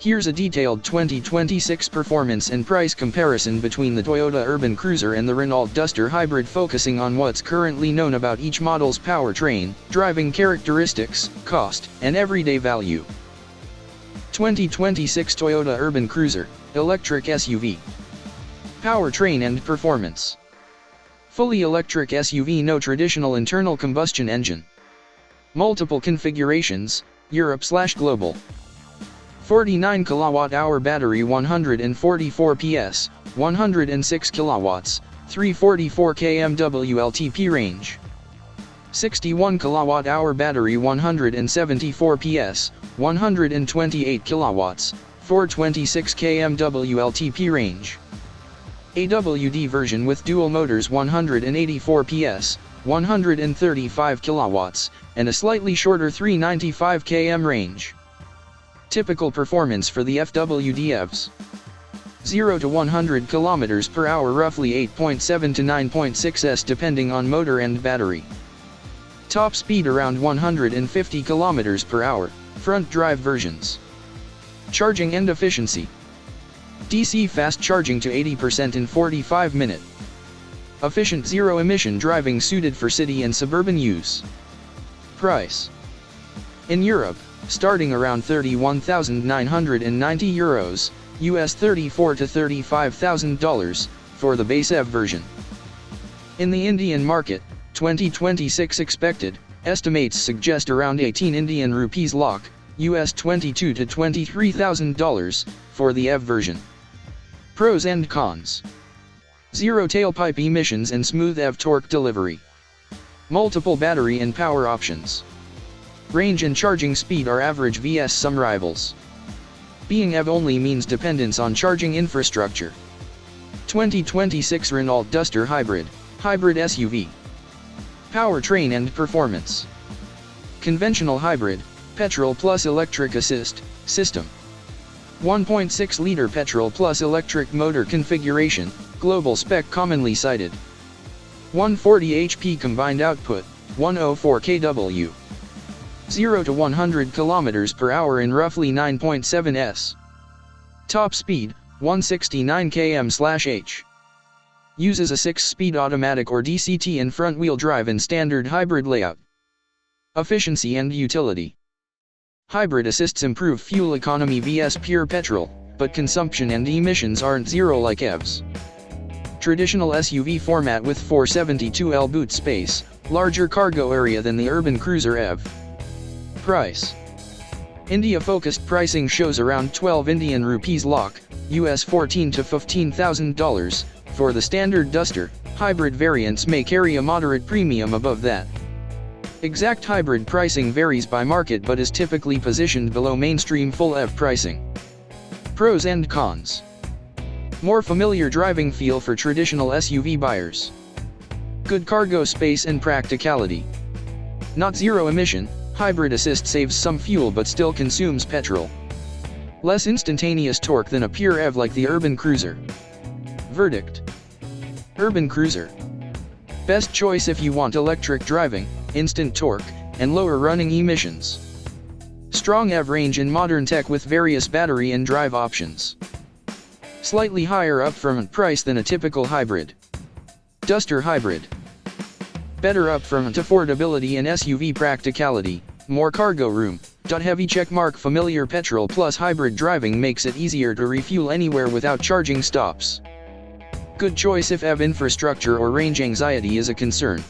Here's a detailed 2026 performance and price comparison between the Toyota Urban Cruiser and the Renault-Duster-Hybrid, focusing on what's currently known about each model's powertrain, driving characteristics, cost, and everyday value. 2026 Toyota Urban Cruiser, electric SUV. Powertrain and performance. Fully electric SUV, no traditional internal combustion engine. Multiple configurations, Europe/Global. 49 kWh battery, 144 PS, 106 kilowatts, 344 km WLTP range. 61 kWh battery, 174 PS, 128 kilowatts, 426 km WLTP range. AWD version with dual motors, 184 PS, 135 kilowatts, and a slightly shorter 395 km range. Typical performance for the FWD EVs. 0 to 100 km per hour roughly 8.7 to 9.6 s depending on motor and battery. Top speed around 150 km per hour, front drive versions. Charging and efficiency. DC fast charging to 80% in 45 minutes. Efficient zero-emission driving suited for city and suburban use. Price. In Europe, starting around €31,990, US $34,000 to $35,000, for the base EV version. In the Indian market, 2026 expected, estimates suggest around 18 Indian rupees lakh, US $22,000 to $23,000, for the EV version. Pros and cons. Zero tailpipe emissions and smooth EV torque delivery. Multiple battery and power options. Range and charging speed are average vs some rivals. Being EV only means dependence on charging infrastructure. 2026 Renault-Duster-Hybrid, hybrid SUV. Powertrain and performance. Conventional hybrid, petrol plus electric assist system. 1.6-liter petrol plus electric motor configuration, global spec commonly cited. 140 HP combined output, 104 kW. 0 to 100 km per hour in roughly 9.7 s. Top speed, 169 km/h. Uses a 6-speed automatic or DCT and front-wheel drive in standard hybrid layout. Efficiency and utility. Hybrid assists improve fuel economy vs pure petrol, but consumption and emissions aren't zero like EVs. Traditional SUV format with 472L boot space, larger cargo area than the Urban Cruiser EV. Price. India-focused pricing shows around 12 Indian rupees lakh, US $14,000 to $15,000, for the standard Duster. Hybrid variants may carry a moderate premium above that. Exact hybrid pricing varies by market but is typically positioned below mainstream full EV pricing. Pros and cons. More familiar driving feel for traditional SUV buyers. Good cargo space and practicality. Not zero emission, hybrid assist saves some fuel but still consumes petrol. Less instantaneous torque than a pure EV like the Urban Cruiser. Verdict. Urban Cruiser. Best choice if you want electric driving, instant torque, and lower running emissions. Strong EV range in modern tech with various battery and drive options. Slightly higher upfront price than a typical hybrid. Duster Hybrid. Better upfront affordability and SUV practicality, more cargo room. Heavy checkmark. Familiar petrol plus hybrid driving makes it easier to refuel anywhere without charging stops. Good choice if EV infrastructure or range anxiety is a concern.